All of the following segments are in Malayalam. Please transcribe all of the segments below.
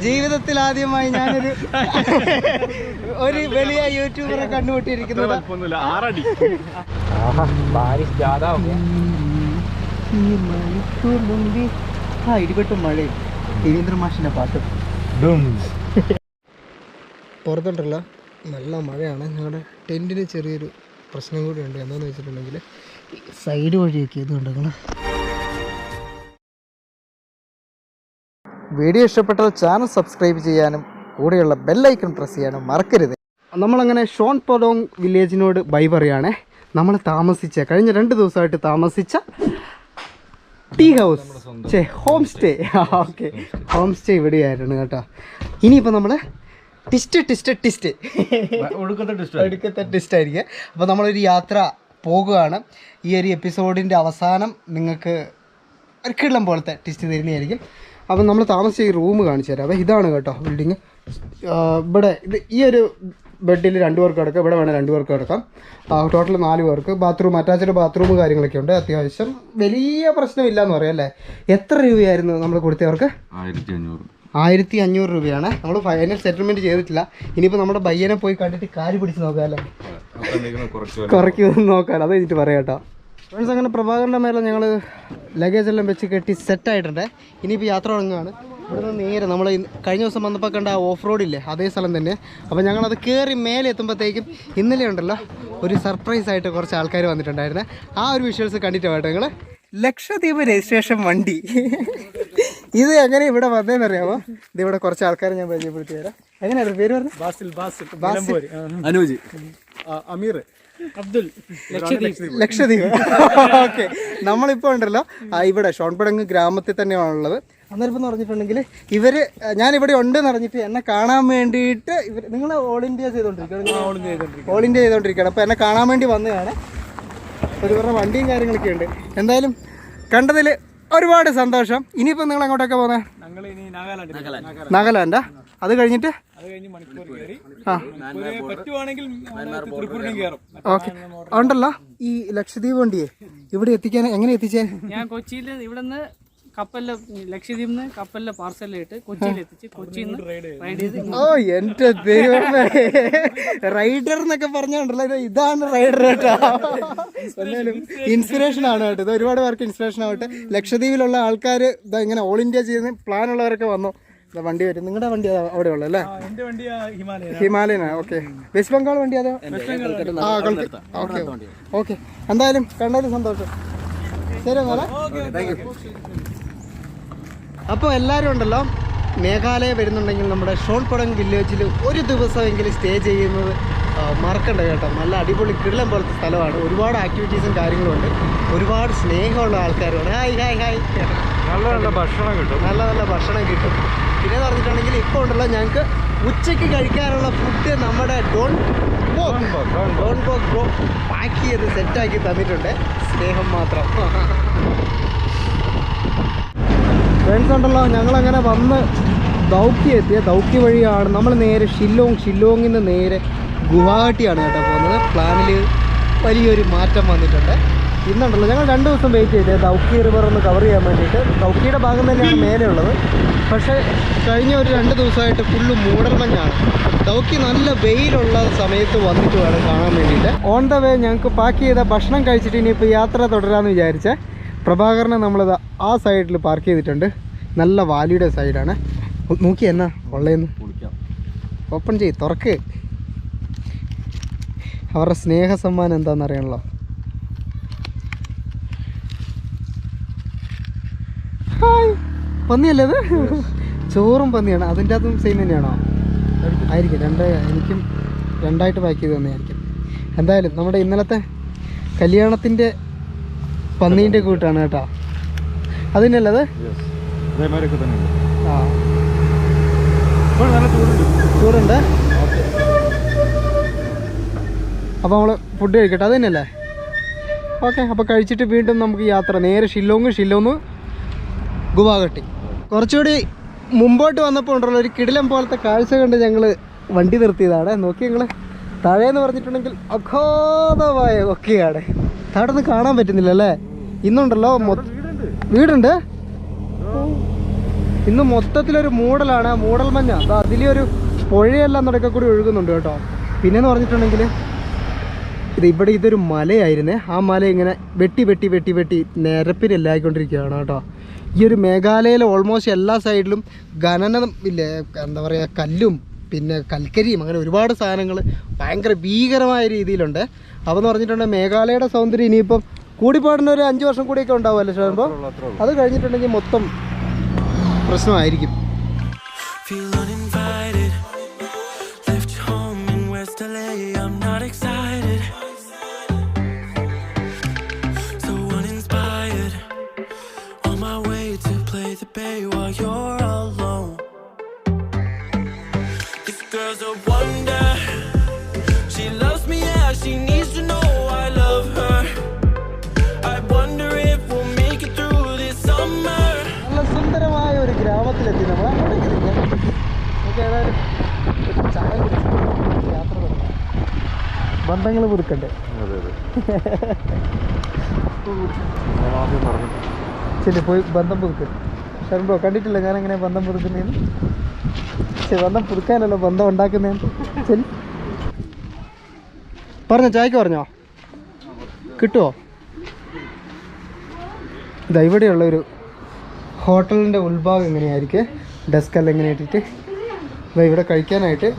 ജീവിതത്തിൽ ആദ്യമായി ഞാനൊരു ഒരു വലിയ യൂട്യൂബറെ കണ്ടുമുട്ടിയിരിക്കുന്നത്. ഇടിപെട്ടും മഴയും രവീന്ദ്ര മാഷിന്റെ പാട്ടും. പുറത്തോട്ടല്ല, നല്ല മഴയാണ്. ഞങ്ങളുടെ ടെൻറ്റിന് ചെറിയൊരു പ്രശ്നം കൂടിയുണ്ട്. എന്താണെന്ന് വെച്ചിട്ടുണ്ടെങ്കിൽ സൈഡ് വഴിയൊക്കെ ഇതുണ്ട്. നിങ്ങൾ വീഡിയോ ഇഷ്ടപ്പെട്ടാൽ ചാനൽ സബ്സ്ക്രൈബ് ചെയ്യാനും കൂടെയുള്ള ബെല്ലൈക്കൺ പ്രസ് ചെയ്യാനും മറക്കരുത്. നമ്മളങ്ങനെ ഷോൺ പൊഡോങ് വില്ലേജിനോട് ബൈ പറയുകയാണേ. നമ്മൾ താമസിച്ച കഴിഞ്ഞ 2 ദിവസമായിട്ട് താമസിച്ച tea house home stay. Okay, home stay ഇവിടെയായിരുന്നു കേട്ടോ. ഇനിയിപ്പോൾ നമ്മൾ ടിസ്റ്റ് ഒടുക്കത്തെ ടിസ്റ്റായിരിക്കും. അപ്പോൾ നമ്മളൊരു യാത്ര പോകുകയാണ്. ഈ ഒരു എപ്പിസോഡിൻ്റെ അവസാനം നിങ്ങൾക്ക് ഒരു കിള്ളം പോലത്തെ ടിസ്റ്റ് തരുന്നതായിരിക്കും. അപ്പം നമ്മൾ താമസിച്ച ഈ റൂം കാണിച്ചു തരാം. അപ്പോൾ ഇതാണ് കേട്ടോ ബിൽഡിങ്. ഇവിടെ ഈ ഒരു ബെഡിൽ 2 പേർക്ക് കിടക്കാം. ഇവിടെ വേണം 2 പേർക്ക് കിടക്കാം. ടോട്ടൽ 4 പേർക്ക്. ബാത്റൂം, അറ്റാച്ച്ഡ് ബാത്റൂം കാര്യങ്ങളൊക്കെ ഉണ്ട്. അത്യാവശ്യം വലിയ പ്രശ്നമില്ല എന്ന് പറയാം അല്ലേ. എത്ര രൂപയായിരുന്നു നമ്മൾ കൊടുത്തവർക്ക്? 1500 രൂപയാണ്. നമ്മൾ ഫൈനൽ സെറ്റിൽമെൻറ്റ് ചെയ്തിട്ടില്ല. ഇനിയിപ്പോൾ നമ്മുടെ ബയ്യനെ പോയി കണ്ടിട്ട് കാല് പിടിച്ച് നോക്കാം അല്ലേ, കുറയ്ക്കുമെന്ന് നോക്കാം. അത് കഴിഞ്ഞിട്ട് പറയാം കേട്ടോ. ഫ്രണ്ട്സ്, അങ്ങനെ പ്രഭാകരൻ്റെ മേലെ ഞങ്ങൾ ലഗേജ് എല്ലാം വെച്ച് കെട്ടി സെറ്റായിട്ടുണ്ട്. ഇനിയിപ്പോൾ യാത്ര തുടങ്ങുകയാണ്. ഇവിടുന്ന് നേരെ നമ്മൾ കഴിഞ്ഞ ദിവസം വന്നപ്പോൾ കണ്ട ആ ഓഫ് റോഡില്ലേ, അതേ സ്ഥലം തന്നെ. അപ്പോൾ ഞങ്ങളത് കയറി മേലെ എത്തുമ്പോഴത്തേക്കും ഇന്നലെ ഉണ്ടല്ലോ ഒരു സർപ്രൈസായിട്ട് കുറച്ച് ആൾക്കാർ വന്നിട്ടുണ്ടായിരുന്നു. ആ ഒരു വിഷ്വൽസ് കണ്ടിട്ട് വേട്ടോ നിങ്ങൾ. ലക്ഷദ്വീപ് രജിസ്ട്രേഷൻ വണ്ടി ഇത് എങ്ങനെ ഇവിടെ വന്നതെന്ന് അറിയാമോ? ഇതിവിടെ കുറച്ച് ആൾക്കാരെ ഞാൻ പരിചയപ്പെടുത്തി തരാം. എങ്ങനെയാണ് പേര് പറഞ്ഞത്? അനൂജ്, അമീർ, അബ്ദുൽ, ലക്ഷദ്വീപ്. ഓക്കെ, നമ്മളിപ്പോൾ ഉണ്ടല്ലോ ഇവിടെ ഷോൺപടങ്ങ് ഗ്രാമത്തിൽ തന്നെയാണുള്ളത്. അന്നേരം എന്ന് പറഞ്ഞിട്ടുണ്ടെങ്കിൽ ഞാനിവിടെ ഉണ്ടെന്ന് പറഞ്ഞിട്ട് എന്നെ കാണാൻ വേണ്ടിയിട്ട് നിങ്ങൾ ഓൾ ഇന്ത്യ ചെയ്തുകൊണ്ടിരിക്കുകയാണ്. അപ്പോൾ എന്നെ കാണാൻ വേണ്ടി വന്നതാണ്. ഒരു പറഞ്ഞ വണ്ടിയും കാര്യങ്ങളൊക്കെ ഉണ്ട്. എന്തായാലും കണ്ടതിൽ ഒരുപാട് സന്തോഷം. ഇനിയിപ്പോൾ നിങ്ങൾ എങ്ങോട്ടൊക്കെ പോകുന്നത്? നാഗാലാൻഡാ? അത് കഴിഞ്ഞിട്ട് ഓക്കെ ഉണ്ടല്ലോ. ഈ ലക്ഷദ്വീപ് വണ്ടിയെ ഇവിടെ എത്തിക്കാൻ എങ്ങനെ എത്തിച്ചേ? ഞാൻ കൊച്ചിയിൽ ഇവിടെ നിന്ന് കപ്പലിലെ ലക്ഷദ്വീപിൽ നിന്ന് കപ്പലിലെ പാർസലിട്ട് കൊച്ചിയിൽ എത്തിച്ച് കൊച്ചിയിൽ നിന്ന് റൈഡ് ചെയ്ത്. ഓ എന്റെ ദൈവമേ, റൈഡർ എന്നൊക്കെ പറഞ്ഞോണ്ടല്ലോ, ഇതാണ് റൈഡർ കേട്ടോ. ഇൻസ്പിറേഷൻ ആണ് കേട്ടോ. ഇത് ഒരുപാട് പേർക്ക് ഇൻസ്പിറേഷൻ ആവട്ടെ. ലക്ഷദ്വീപിലുള്ള ആൾക്കാർ ഇതാ ഇങ്ങനെ ഓൾ ഇന്ത്യ ചെയ്യുന്ന പ്ലാൻ ഉള്ളവരൊക്കെ വന്നു. വണ്ടി വരും. നിങ്ങളുടെ വണ്ടി അവിടെ ഉള്ളു അല്ലേ? ഹിമാലയനാ. ഓക്കെ, വെസ്റ്റ് ബംഗാൾ വണ്ടി അതോ? Okay okay. എന്തായാലും കണ്ടതിൽ സന്തോഷം. ശരി എന്നാലേ, താങ്ക് യു. അപ്പോൾ എല്ലാവരും ഉണ്ടല്ലോ മേഘാലയ വരുന്നുണ്ടെങ്കിൽ നമ്മുടെ ഷോൺ പൊഡോങ് വില്ലേജിൽ ഒരു ദിവസമെങ്കിലും സ്റ്റേ ചെയ്യുന്നത് മറക്കണ്ട കേട്ടോ. നല്ല അടിപൊളി കിള്ളം പോലത്തെ സ്ഥലമാണ്. ഒരുപാട് ആക്ടിവിറ്റീസും കാര്യങ്ങളും ഉണ്ട്. ഒരുപാട് സ്നേഹമുള്ള ആൾക്കാരുമാണ്. ഹായ്. നല്ല നല്ല ഭക്ഷണം കിട്ടും. പിന്നെ പറഞ്ഞിട്ടുണ്ടെങ്കിൽ ഇപ്പോൾ ഉണ്ടല്ലോ ഞങ്ങൾക്ക് ഉച്ചയ്ക്ക് കഴിക്കാനുള്ള ഫുഡ് നമ്മുടെ ഡോൺ ബോക്ക് പാക്ക് ചെയ്ത് സെറ്റാക്കി തന്നിട്ടുണ്ട്. സ്നേഹം മാത്രം. ഫ്രണ്ട്സ് ഉണ്ടല്ലോ, ഞങ്ങളങ്ങനെ വന്ന് ദൗക്കി എത്തിയ ദൗക്കി വഴിയാണ് നമ്മൾ നേരെ ഷില്ലോങ്ങിൽ നിന്ന് നേരെ ഗുവാഹട്ടിയാണ് കേട്ടോ പോകുന്നത്. പ്ലാനിൽ വലിയൊരു മാറ്റം വന്നിട്ടുണ്ട്. ഇന്നുണ്ടല്ലോ ഞങ്ങൾ 2 ദിവസം വെയിറ്റ് ചെയ്തത് ദൗക്കി റിവർ ഒന്ന് കവർ ചെയ്യാൻ വേണ്ടിയിട്ട്. ദൗക്കിയുടെ ഭാഗം തന്നെയാണ് മേലെ ഉള്ളത്. പക്ഷേ കഴിഞ്ഞ ഒരു 2 ദിവസമായിട്ട് ഫുള്ള് മൂടൽമഞ്ഞാണ്. ദൗക്കി നല്ല വെയിലുള്ള സമയത്ത് വന്നിട്ട് വേണം കാണാൻ വേണ്ടിയിട്ട്. ഓൺ ദ വേ ഞങ്ങൾക്ക് പാക്ക് ചെയ്ത ഭക്ഷണം കഴിച്ചിട്ട് ഇനിയിപ്പോൾ യാത്ര തുടരാമെന്ന് വിചാരിച്ചേ. പ്രഭാകരനെ നമ്മളിത് ആ സൈഡിൽ പാർക്ക് ചെയ്തിട്ടുണ്ട്. നല്ല വാലിയുടെ സൈഡാണ്. നോക്കി എന്നാ ഉള്ളതെന്ന് ഓപ്പൺ ചെയ്യ്, തുറക്ക്. അവരുടെ സ്നേഹ സമ്മാനം എന്താണെന്ന് അറിയണല്ലോ. ഹായ്, പന്നിയല്ലേ അത്? ചോറും പന്നിയാണ്. അതിൻ്റെ അകത്തും സെയിം തന്നെയാണോ? ആയിരിക്കും. എനിക്കും 2ആയിട്ട് പാക്ക് ചെയ്ത് തന്നെയായിരിക്കും. എന്തായാലും നമ്മുടെ ഇന്നലത്തെ കല്യാണത്തിൻ്റെ പന്നീൻ്റെ കൂട്ടാണ് കേട്ടോ. അതിനല്ലത് ആ ചൂടുണ്ട്. അപ്പോൾ നമ്മൾ ഫുഡ് കഴിക്കട്ടെ. അത് തന്നെയല്ലേ? ഓക്കെ, അപ്പോൾ കഴിച്ചിട്ട് വീണ്ടും നമുക്ക് യാത്ര നേരെ ഷില്ലോങ് ഗുവാഹട്ടി. കുറച്ചുകൂടി മുമ്പോട്ട് വന്നപ്പോൾ ഉണ്ടല്ലോ ഒരു കിടിലം പോലത്തെ കാഴ്ച കണ്ട് ഞങ്ങൾ വണ്ടി നിർത്തിയതാണ്. നോക്കി ഞങ്ങൾ താഴേന്ന് പറഞ്ഞിട്ടുണ്ടെങ്കിൽ അഗാധമായ ഒക്കെയാണ്. താഴെ ഒന്നും കാണാൻ പറ്റുന്നില്ല അല്ലേ? ഇന്നുണ്ടല്ലോ വീടുണ്ട്. ഇന്ന് മൊത്തത്തിലൊരു മൂടലാണ്. മൂടൽ മഞ്ഞ അതിലൊരു പുഴയെല്ലാം നടക്കെ കൂടി ഒഴുകുന്നുണ്ട് കേട്ടോ. പിന്നെന്ന് പറഞ്ഞിട്ടുണ്ടെങ്കിൽ ഇവിടെ ഇതൊരു മലയായിരുന്നേ. ആ മല ഇങ്ങനെ വെട്ടി വെട്ടി വെട്ടി വെട്ടി നിരപ്പിനെല്ലായിക്കൊണ്ടിരിക്കുകയാണ് കേട്ടോ. ഈ ഒരു മേഘാലയയിലെ ഓൾമോസ്റ്റ് എല്ലാ സൈഡിലും ഖനനം ഇല്ലേ, എന്താ പറയുക, കല്ലും പിന്നെ കൽക്കരിയും അങ്ങനെ ഒരുപാട് സാധനങ്ങൾ ഭയങ്കര ഭീകരമായ രീതിയിലുണ്ട്. അപ്പോൾ എന്ന് പറഞ്ഞിട്ടുണ്ടെങ്കിൽ മേഘാലയയുടെ സൗന്ദര്യം ഇനിയിപ്പം കൂടിപ്പാടുന്ന ഒരു 5 വർഷം കൂടിയൊക്കെ ഉണ്ടാവുമല്ലോ ഷാൻബോ. അത് കഴിഞ്ഞിട്ടുണ്ടെങ്കിൽ മൊത്തം പ്രശ്നമായിരിക്കും. നല്ല സുന്ദരമായ ഒരു ഗ്രാമത്തിലെത്തി നമ്മൾ. അങ്ങോട്ടേക്ക് നമുക്ക് ഏതായാലും ഒരു ചായ കുടിച്ച് യാത്ര തുടങ്ങാം. ബന്ധങ്ങൾ പുതുക്കണ്ടേ? ശരി, പോയി ബന്ധം പുതുക്കും. ഷർബോ കണ്ടിട്ടില്ല ഞാൻ എങ്ങനെ ബന്ധം പുതുക്കുന്നതെന്ന്. ശരി, ബന്ധം പുതുക്കാനല്ലോ ബന്ധം ഉണ്ടാക്കുന്നതെന്ന്. ശരി പറഞ്ഞോ, ചായക്ക് പറഞ്ഞോ, കിട്ടുമോ? ഇതാ ഇവിടെയുള്ളൊരു ഹോട്ടലിൻ്റെ ഉൾഭാഗം എങ്ങനെയായിരിക്കും, ഡെസ്കെല്ലാം എങ്ങനെ ഇട്ടിട്ട് ഇവിടെ കഴിക്കാനായിട്ട്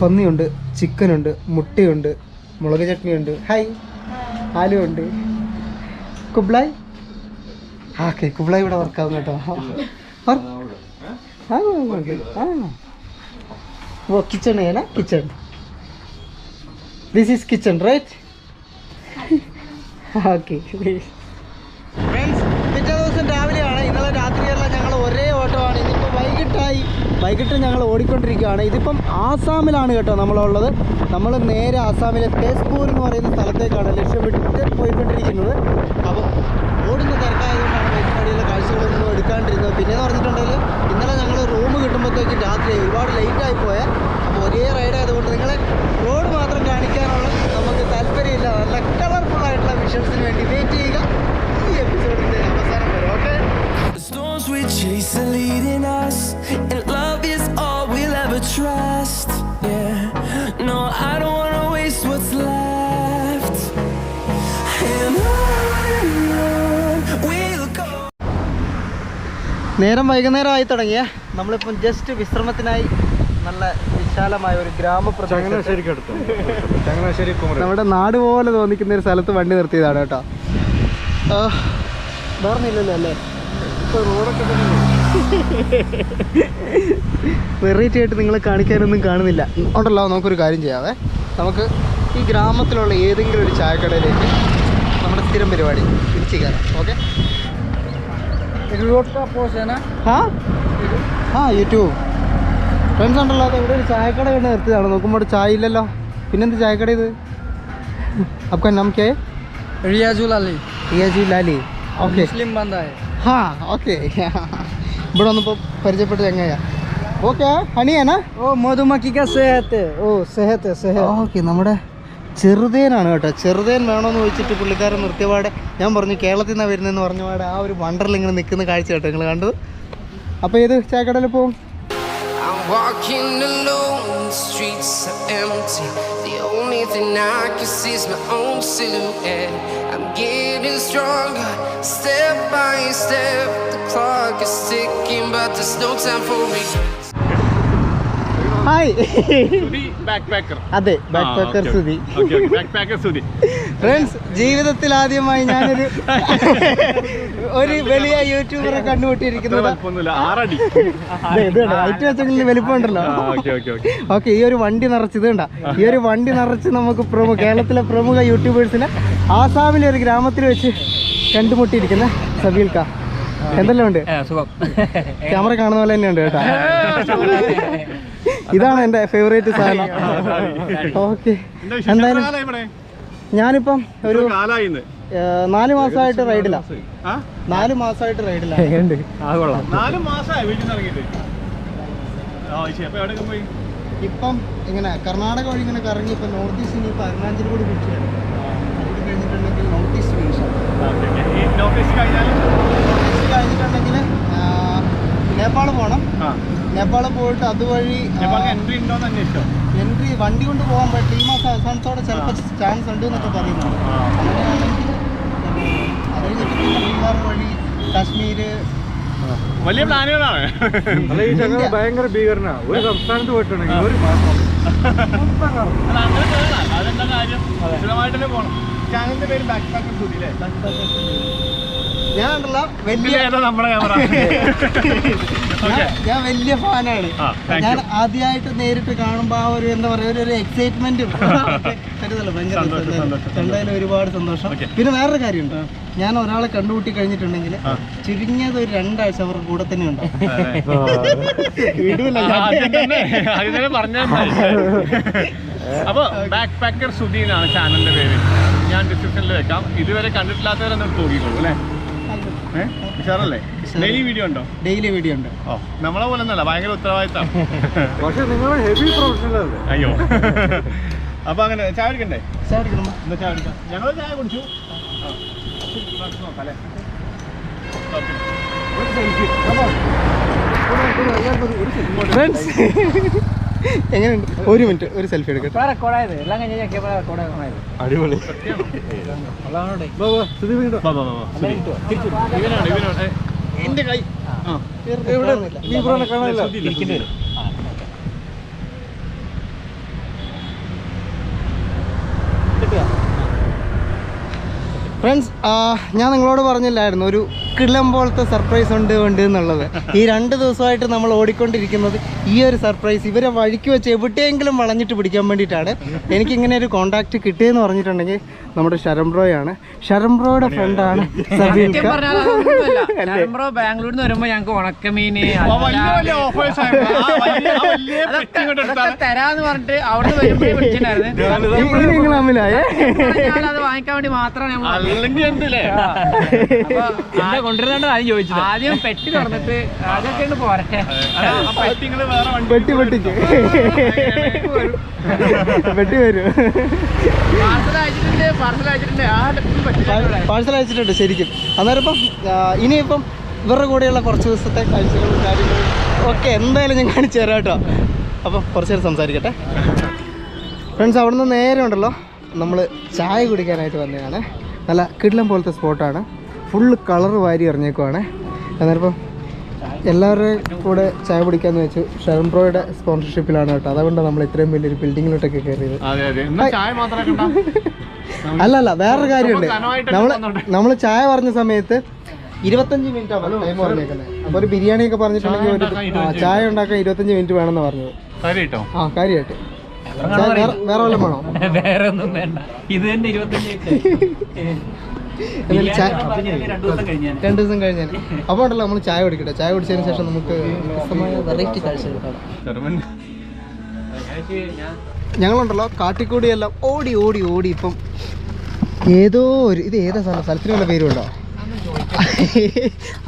പന്നിയുണ്ട്, ചിക്കനുണ്ട്, മുട്ടയുണ്ട്, മുളക് ചട്നിയുണ്ട്, ഹായ് ആലു ഉണ്ട്, കുബ്ലായ്. ഓക്കെ, കുബ്ലായ് ഇവിടെ വർക്കാവും കേട്ടോ. वो किचन है ना, kitchen, this is kitchen right. Okay friends, പിറ്റേ ദിവസം രാവിലെയാണ്. ഇന്നലെ രാത്രിയെല്ലാം ഞങ്ങൾ ഒരേ ഓട്ടമാണ്. ഇതിപ്പോൾ വൈകിട്ട് ഞങ്ങൾ ഓടിക്കൊണ്ടിരിക്കുകയാണ്. ഇതിപ്പം ആസാമിലാണ് കേട്ടോ നമ്മളുള്ളത്. നമ്മൾ നേരെ ആസാമിലെ തേസ്പൂർ എന്ന് പറയുന്ന സ്ഥലത്തേക്കാണ് ലക്ഷ്യമിട്ട് പോയിക്കൊണ്ടിരിക്കുന്നത്. അപ്പോൾ ഓടുന്ന തിരക്കായതുകൊണ്ടാണ് വൈകിട്ടടിയുള്ള കാഴ്ചകളൊന്നും എടുക്കാണ്ടിരുന്നത്. പിന്നെയെന്ന് പറഞ്ഞിട്ടുണ്ടെങ്കിൽ ഇന്നലെ ഞങ്ങൾ റൂം കിട്ടുമ്പോഴത്തേക്കും രാത്രി ഒരുപാട് ലേറ്റായി പോയാൽ. അപ്പോൾ ഒരേ റൈഡ് ആയതുകൊണ്ട് നിങ്ങളെ റോഡ് മാത്രം കാണിക്കാനുള്ള നമുക്ക് താല്പര്യമില്ല. നല്ല കളർഫുള്ളായിട്ടുള്ള വിഷ്വൽസിന് വേണ്ടി വെയിറ്റ് ചെയ്യുക. ഈ എപ്പിസോഡിൻ്റെ അവസാനം വരെ. Okay, storms we chase are leading us, and love is all we'll ever trust. Yeah, no, I don't wanna waste what's left, and on we'll go. നേരം വൈകുന്നേരമായി തുടങ്ങിയ നമ്മളിപ്പം ജസ്റ്റ് വിശ്രമത്തിനായി നല്ല വിശാലമായ ഒരു ഗ്രാമപ്രദേശം, നമ്മുടെ നാട് പോലെ തോന്നിക്കുന്ന ഒരു സ്ഥലത്ത് വണ്ടി നിർത്തിയതാണ് കേട്ടോ. വേറൊന്നുമില്ലല്ലോ അല്ലേ, ഇപ്പോൾ റോഡൊക്കെ വെറൈറ്റി ആയിട്ട് നിങ്ങളെ കാണിക്കാനൊന്നും കാണുന്നില്ല ഉണ്ടല്ലോ. നമുക്കൊരു കാര്യം ചെയ്യാവേ, നമുക്ക് ഈ ഗ്രാമത്തിലുള്ള ഏതെങ്കിലും ഒരു ചായക്കടയിലേക്ക് നമ്മുടെ സ്ഥിരം പരിപാടി തിരിച്ചു കയറാം. ഓക്കെ, യൂട്യൂബ് ഫ്രണ്ട്സ് ഉണ്ടല്ലോ. അത് ഇവിടെ ഒരു ചായക്കട കണ്ട് നിർത്തിയതാണ്. നോക്കുമ്പോൾ ചായ ഇല്ലല്ലോ, പിന്നെന്ത് ചായക്കട ഇത്? आपका नाम क्या है? रियाजुल अली. റിയാജുൽ അലി. ഓക്കെ, मुस्लिम बंदा है. ഹാ ഓക്കെ. ഇവിടെ വന്നപ്പോൾ പരിചയപ്പെട്ടത് എങ്ങനെയാ? ഓക്കെ, ഹണിയാണോ? ओ मधुमक्खी का सेहत है. ओ सेहत है, सेहत. ഓക്കെ, നമ്മുടെ ചെറുതേനാണ് കേട്ടോ. ചെറുതേൻ വേണമെന്ന് ചോദിച്ചിട്ട് പുള്ളിക്കാരൻ നിർത്തിയപാടെ ഞാൻ പറഞ്ഞു കേരളത്തിൽ നിന്നാണ് വരുന്നതെന്ന് പറഞ്ഞപാടെ ആ ഒരു വണ്ടറിൽ ഇങ്ങനെ നിൽക്കുന്ന കാഴ്ച കേട്ടോ നിങ്ങൾ കണ്ടത്. അപ്പോൾ ഏത് ചായക്കടയിൽ പോകും? I'm walking alone, the streets are empty. The only thing I can see is my own silhouette. I'm getting stronger, step by step. The clock is ticking, but there's no time for me. Hi, backpacker. അതെ, backpacker Sudhi. Backpacker Sudhi. Friends, ജീവിതത്തിൽ ആദ്യമായി ഞാനൊരു വലിയ യൂട്യൂബറെ കണ്ടുപിട്ടിരിക്കുന്നത്. ഹൈറ്റ് വെച്ചെങ്കിൽ വലിപ്പമുണ്ടല്ലോ. ഓക്കെ, ഈ ഒരു വണ്ടി നിറച്ച് ഇത് കണ്ട, ഈ ഒരു വണ്ടി നിറച്ച് നമുക്ക് കേരളത്തിലെ പ്രമുഖ യൂട്യൂബേഴ്സിനെ ആസാമിലെ ഒരു ഗ്രാമത്തിൽ വെച്ച് കണ്ടുമുട്ടിയിരിക്കുന്ന സബീൽക്ക. എന്തെല്ലാം ഉണ്ട്? ക്യാമറ കാണുന്ന പോലെ തന്നെ ഉണ്ട് കേട്ടോ. ഇതാണ് എൻ്റെ ഫേവറേറ്റ് സാധനം. ഓക്കെ, എന്തായാലും ഞാനിപ്പം ഒരു 4 മാസമായിട്ട് റൈഡില്ല. 4 മാസമായിട്ട് റൈഡില്ല. ഇപ്പം ഇങ്ങനെ കർണാടക വഴി ഇങ്ങനെ കറങ്ങി ഇപ്പം നോർത്ത് ഈസ്റ്റ് ഇനി ഇപ്പം അരുണാചൽ കൂടി പിടിച്ചാണ്. അതുകൂടി കഴിഞ്ഞിട്ടുണ്ടെങ്കിൽ നോർത്ത് ഈസ്റ്റ് ഫിനിഷാണ്. നോർത്ത് ഈസ്റ്റ് കഴിഞ്ഞിട്ടുണ്ടെങ്കിൽ നേപ്പാൾ പോകണം. നേപ്പാൾ പോയിട്ട് അതുവഴി എൻട്രി ഉണ്ടോന്ന് അന്വേഷിച്ചോ? എൻട്രി വണ്ടി കൊണ്ട് പോകാൻ പറ്റും. ഈ മാസം അവസാനത്തോടെ ചിലപ്പോൾ ചാൻസ് ഉണ്ട് എന്നൊക്കെ പറയുന്നുണ്ട്. അങ്ങനെയാണെങ്കിൽ അത് കഴിഞ്ഞിട്ട് പിന്നെ ബീഹാർ വഴി കാശ്മീർ വലിയ പ്ലാനുകളാണ്. ഭയങ്കര ഭീകരനാ. ഒരു സംസ്ഥാനത്ത് പോയിട്ടുണ്ടെങ്കിൽ ഒരു മാസം അതെന്താ കാര്യം? സ്ഥിരമായിട്ടല്ലേ പോകണം. ചാനലിന്റെ പേര് ബാക്ക് പാക്കർ സുധി അല്ലേ? ഞാനുണ്ടല്ലോ വലിയ നമ്മുടെ ക്യാമറ. ഞാൻ വലിയ ഫാനാണ്. ഞാൻ ആദ്യമായിട്ട് നേരിട്ട് കാണുമ്പോൾ ആ ഒരു എന്താ പറയുക ഒരു എക്സൈറ്റ്മെന്റും ഭയങ്കര എന്തായാലും ഒരുപാട് സന്തോഷം. പിന്നെ വേറൊരു കാര്യമുണ്ട്, ഞാൻ ഒരാളെ കണ്ടുകൂട്ടി കഴിഞ്ഞിട്ടുണ്ടെങ്കിൽ ചുരുങ്ങിയത് ഒരു 2 ആഴ്ച അവർക്ക് കൂടെ തന്നെ ഉണ്ട്. അപ്പൊ ബാക്ക് പാക്കർ സുധി എന്നാണ് ചാനലിന്റെ പേര്. ഞാൻ ഡിസ്ക്രിപ്ഷനിൽ വെക്കാം. ഇതുവരെ കണ്ടിട്ടില്ലാത്തവരൊന്നും നോക്കിക്കോളൂ അല്ലേ? ഉഷാറല്ലേ? ഡെയിലി വീഡിയോ ഉണ്ടോ? ഡെയിലി വീഡിയോ ഉണ്ട്. ഓ, നമ്മളെ പോലെ ഒന്നല്ല, ഭയങ്കര ഉത്തരവാദിത്തം. പക്ഷെ നിങ്ങൾ ഹെവി പ്രൊഫഷണൽ അല്ലേ? അയ്യോ. അപ്പൊ അങ്ങനെ ചായ കുടിക്കണ്ടേ? ചായ കുടിക്കണം. എന്താ ചായ കുടിക്കാം? ഞങ്ങൾ ചായ കുടിച്ചു. നോക്കാം. എങ്ങനെയുണ്ട്? 1 മിനിറ്റ് ഒരു സെൽഫി എടുക്കട്ടെ. അടിപൊളി. എന്റെ കൈ കാണാനില്ല. ഫ്രണ്ട്സ്, ഞാൻ നിങ്ങളോട് പറഞ്ഞില്ലായിരുന്നു ഒരു കിളം പോലത്തെ സർപ്രൈസ് ഉണ്ട് എന്നുള്ളത്. ഈ 2 ദിവസമായിട്ട് നമ്മൾ ഓടിക്കൊണ്ടിരിക്കുന്നത് ഈ ഒരു സർപ്രൈസ് ഇവരെ വഴിക്ക് വെച്ച് എവിടെയെങ്കിലും വളഞ്ഞിട്ട് പിടിക്കാൻ വേണ്ടിയിട്ടാണ്. എനിക്കിങ്ങനെ ഒരു കോണ്ടാക്ട് കിട്ടിയെന്ന് പറഞ്ഞിട്ടുണ്ടെങ്കിൽ നമ്മുടെ ശരംബ്രോയാണ്. ശരംബ്രോയുടെ ഫ്രണ്ടാണ് സബീൽക്ക. ബാംഗ്ലൂരിൽ നിന്ന് വരുമ്പോ ഞങ്ങൾക്ക് ഉണക്കമീന് തരാന്ന് പറഞ്ഞിട്ട് അവിടെ വരുമ്പോഴേ വിളിച്ചിട്ടുണ്ടായിരുന്നു. തമ്മിലായേ അത് വാങ്ങിക്കാൻ വേണ്ടി മാത്രമാണ് കൊണ്ടുവരേണ്ടത് ആദ്യം ചോദിച്ചത്. ആദ്യം പെട്ടി തുറന്നിട്ട് അതൊക്കെ പോരട്ടെ. പെട്ടി പെട്ടിക്ക് പെട്ടി വരും. പാഴ്സൽ അയച്ചിട്ടുണ്ട് ശരിക്കും. അന്നേരം ഇപ്പം ഇനിയിപ്പം ഇവരുടെ കൂടെയുള്ള കുറച്ച് ദിവസത്തെ കാഴ്ചകളും കാര്യങ്ങളും ഒക്കെ എന്തായാലും ഞാൻ കാണിച്ചു തരാം കേട്ടോ. അപ്പം കുറച്ച് നേരം സംസാരിക്കട്ടെ. ഫ്രണ്ട്സ്, അവിടെ നിന്ന് നേരെ ഉണ്ടല്ലോ നമ്മൾ ചായ കുടിക്കാനായിട്ട് വന്നതാണ്. നല്ല കിടിലം പോലത്തെ സ്പോട്ടാണ്. ഫുള്ള് കളറ് വാരി എറിഞ്ഞേക്കുവാണ്. അന്നേരം എല്ലാവരുടെയും കൂടെ ചായ കുടിക്കാന്ന് വെച്ചു. ശരംബ്രോയുടെ സ്പോൺസർഷിപ്പിലാണ് കേട്ടോ. അതുകൊണ്ട് നമ്മൾ ഇത്രയും വലിയൊരു ബിൽഡിങ്ങിലോട്ടൊക്കെ കയറിയത്. അല്ലല്ല, വേറൊരു കാര്യമുണ്ട്. നമ്മൾ ചായ പറഞ്ഞ സമയത്ത് 25 മിനിറ്റ് ആണ് ടൈം പറഞ്ഞേക്കുന്നത്. അപ്പോൾ ഒരു ബിരിയാണിയൊക്കെ പറഞ്ഞിട്ടുണ്ടെങ്കിൽ ഒരു ചായ ഉണ്ടാക്കാൻ 25 മിനിറ്റ് വേണമെന്ന് പറഞ്ഞത്. ആ, കാര്യമായിട്ട് വേറെ വല്ലതും വേണോ? വേറെ ഒന്നും വേണ്ട, ഇത് തന്നെ 25 2 ദിവസം കഴിഞ്ഞാൽ. അപ്പോൾ ഉണ്ടല്ലോ നമ്മൾ ചായ കുടിക്കട്ടെ. ചായ കുടിച്ചതിന് ശേഷം നമുക്ക് വ്യത്യസ്തമായ വെറൈറ്റി കാഴ്ചകൾ കാണാം. ഞങ്ങളുണ്ടല്ലോ കാട്ടിക്കൂടിയെല്ലാം ഓടി ഓടി ഓടി ഇപ്പം ഏതോ ഒരു ഇത് ഏതാ സ്ഥലത്തിന് വല്ല പേരുണ്ടോ?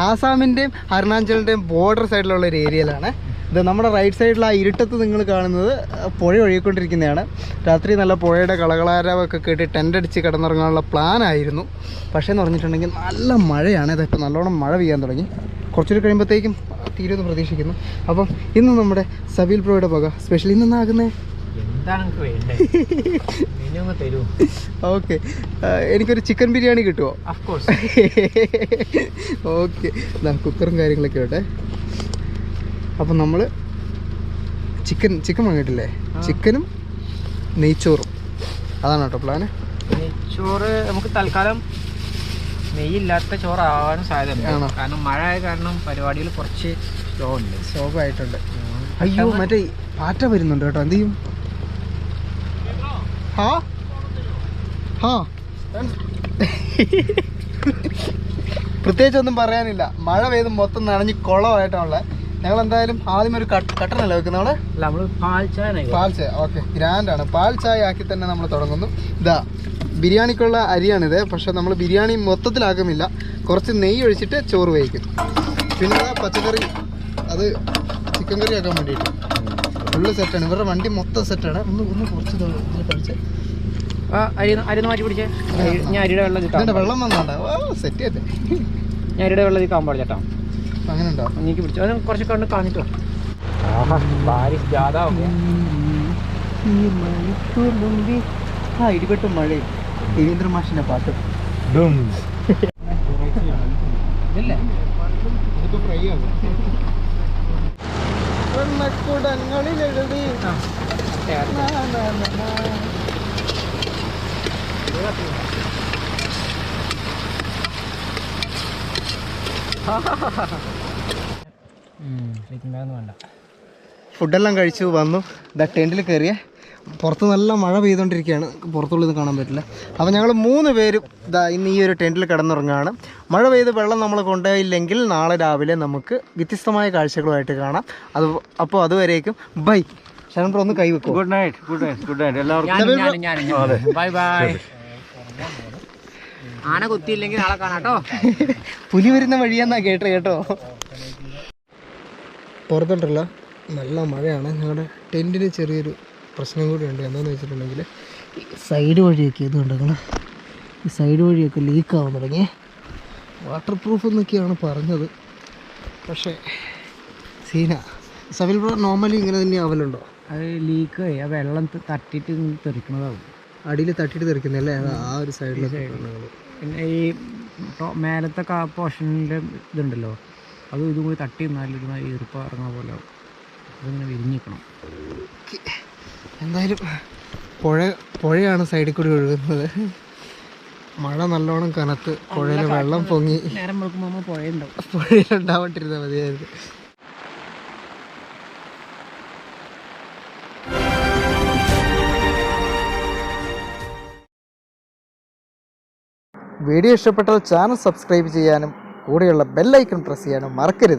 ആസാമിൻ്റെയും അരുണാചലിൻ്റെയും ബോർഡർ സൈഡിലുള്ള ഒരു ഏരിയയിലാണ് ഇത്. നമ്മുടെ റൈറ്റ് സൈഡിൽ ആ ഇരുട്ടത്ത് നിങ്ങൾ കാണുന്നത് പുഴ ഒഴുകിക്കൊണ്ടിരിക്കുന്നതാണ്. രാത്രി നല്ല പുഴയുടെ കളകളാരവൊക്കെ കേട്ട് ടെൻ്റ് അടിച്ച് കിടന്നിറങ്ങാനുള്ള പ്ലാനായിരുന്നു. പക്ഷേ എന്ന് പറഞ്ഞിട്ടുണ്ടെങ്കിൽ നല്ല മഴയാണ്. ഇതിപ്പോൾ നല്ലോണം മഴ പെയ്യാൻ തുടങ്ങി. കുറച്ചുകൂടി കഴിയുമ്പോഴത്തേക്കും തീരുമെന്ന് പ്രതീക്ഷിക്കുന്നു. അപ്പം ഇന്ന് നമ്മുടെ സബീൽ ബ്രോയുടെ വക സ്പെഷ്യൽ ഇന്നാകുന്നേ ഓക്കെ. എനിക്കൊരു ചിക്കൻ ബിരിയാണി കിട്ടുമോ? ഓക്കെ, കുക്കറും കാര്യങ്ങളൊക്കെ ഉണ്ട്. അപ്പം നമ്മൾ ചിക്കൻ വാങ്ങിയിട്ടില്ലേ? ചിക്കനും നെയ്ച്ചോറും അതാണ് കേട്ടോ പ്ലാന്. നെയ്ച്ചോറ് നമുക്ക് തൽക്കാലം നെയ്യില്ലാത്ത ചോറാവാനും സാധ്യതയുണ്ട്. കാരണം മഴ ആയ കാരണം പരിപാടികൾ കുറച്ച് സ്ലോപ്പായിട്ടുണ്ട്. അയ്യോ, മറ്റേ പാറ്റ വരുന്നുണ്ട് കേട്ടോ. എന്ത് ചെയ്യും? പ്രത്യേകിച്ചൊന്നും പറയാനില്ല. മഴ പെയ്ത് മൊത്തം നനഞ്ഞ് കുളമായിട്ടുള്ള. ഞങ്ങൾ എന്തായാലും ആദ്യം ഒരു കട്ടനല്ല വെക്കുന്നത്. നമ്മൾ പാൽ ചായ. ഓക്കെ, ഗ്രാൻഡാണ്. പാൽ ചായ ആക്കി തന്നെ നമ്മൾ തുടങ്ങുന്നു. ഇതാ ബിരിയാണിക്കുള്ള അരിയാണിത്. പക്ഷെ നമ്മൾ ബിരിയാണി മൊത്തത്തിലാക്കുന്നില്ല, കുറച്ച് നെയ്യ് ഒഴിച്ചിട്ട് ചോറ് വേവിക്കും. പിന്നെ പച്ചക്കറി, അത് ചിക്കൻ കറി ആക്കാൻ വേണ്ടിയിട്ട് ഫുള്ള് സെറ്റാണ്. ഇവരുടെ വണ്ടി മൊത്തം സെറ്റാണ്. ഒന്ന് കുറച്ച് കളിച്ചേ. അരി മാറ്റി പിടിച്ചേ. ഞാൻ അരിയുടെ വെള്ളം വെള്ളം വന്നോണ്ടാ സെറ്റ് ചെയ്തേ. ഞാൻ അരിയുടെ വെള്ളം കാമ്പാട് ചേട്ടാ. അങ്ങനെ ഉണ്ടോ? നീക്കി പിടിച്ചു അത് കുറച്ചൊക്കെ കണ്ട് കാണിട്ടോ. ബാരിഷ് ജ്യാദാ ഹോ ഗയാ. ഈ മണിക്ക് മുമ്പ് ഇടിപെട്ടും മഴയും രവീന്ദ്ര മാഷിന്റെ പാട്ട് ഇതല്ലേ ഇതിപ്പോ ഫ്രൈ ആണ്. എണ്ണക്കുടങ്ങളിൽ എഴുതി വേണ്ട. ഫുഡെല്ലാം കഴിച്ചു വന്നു. ടെൻറ്റിൽ കയറിയ പുറത്ത് നല്ല മഴ പെയ്തുകൊണ്ടിരിക്കുകയാണ്, പുറത്തുള്ളത് കാണാൻ പറ്റില്ല. അപ്പോൾ ഞങ്ങൾ 3 പേരും ഇന്ന് ഈ ഒരു ടെൻറ്റിൽ കിടന്നുറങ്ങുകയാണ്. മഴ പെയ്ത് വെള്ളം നമ്മൾ കൊണ്ടുപോയില്ലെങ്കിൽ നാളെ രാവിലെ നമുക്ക് വ്യത്യസ്തമായ കാഴ്ചകളുമായിട്ട് കാണാം. അപ്പോൾ അതുവരേക്കും ബൈ. ശരൺ ബ്രോ ഒന്ന് കൈവെക്കും. Good night. എല്ലാവർക്കും ബൈ ബൈ. ആന കുത്തിയില്ലെങ്കിൽ നാളെ കാണാട്ടോ. പുലി വരുന്ന വഴിയാന്നാ കേട്ടോ. പുറത്തോട്ടല്ല, നല്ല മഴയാണ്. ഞങ്ങളുടെ ടെൻറ്റിന് ചെറിയൊരു പ്രശ്നം കൂടിയുണ്ട്. എന്താണെന്ന് വെച്ചിട്ടുണ്ടെങ്കിൽ ഈ സൈഡ് വഴിയൊക്കെ ഇതുണ്ട്, നിങ്ങൾ ഈ സൈഡ് വഴിയൊക്കെ ലീക്കാവാൻ തുടങ്ങി. വാട്ടർ പ്രൂഫ് എന്നൊക്കെയാണ് പറഞ്ഞത്, പക്ഷേ സീന. സവിൽ ബ്രോ നോർമലി ഇങ്ങനെ തന്നെ ആവലുണ്ടോ? അത് ലീക്ക് ആ വെള്ളം തട്ടിയിട്ട് തെറിക്കുന്നതാവും. അടിയിൽ തട്ടിയിട്ട് തെറിക്കുന്നല്ലേ ആ ഒരു സൈഡിലൊക്കെ. പിന്നെ ഈ മേലത്തെ പോർഷനിൻ്റെ ഇതുണ്ടല്ലോ, അത് ഇതും കൂടി തട്ടി നിന്നാലൊരു ഈർപ്പ ഇറങ്ങുന്ന പോലെ ആവും. അതിങ്ങനെ വിരിഞ്ഞിക്കണം. എന്തായാലും പുഴയാണ് സൈഡിൽ കൂടി ഒഴുകുന്നത്. മഴ നല്ലോണം കനത്ത് പുഴയിൽ വെള്ളം പൊങ്ങി. നേരം വെളുക്കുമ്പോൾ പുഴയുണ്ടാവും. പുഴയിലുണ്ടാവാണ്ടിരുന്നാൽ മതിയായിരുന്നു. വീഡിയോ ഇഷ്ടപ്പെട്ടാൽ ചാനൽ സബ്സ്ക്രൈബ് ചെയ്യാനും കൂടെയുള്ള ബെൽ ഐക്കൺ പ്രസ് ചെയ്യാനും മറക്കരുത്.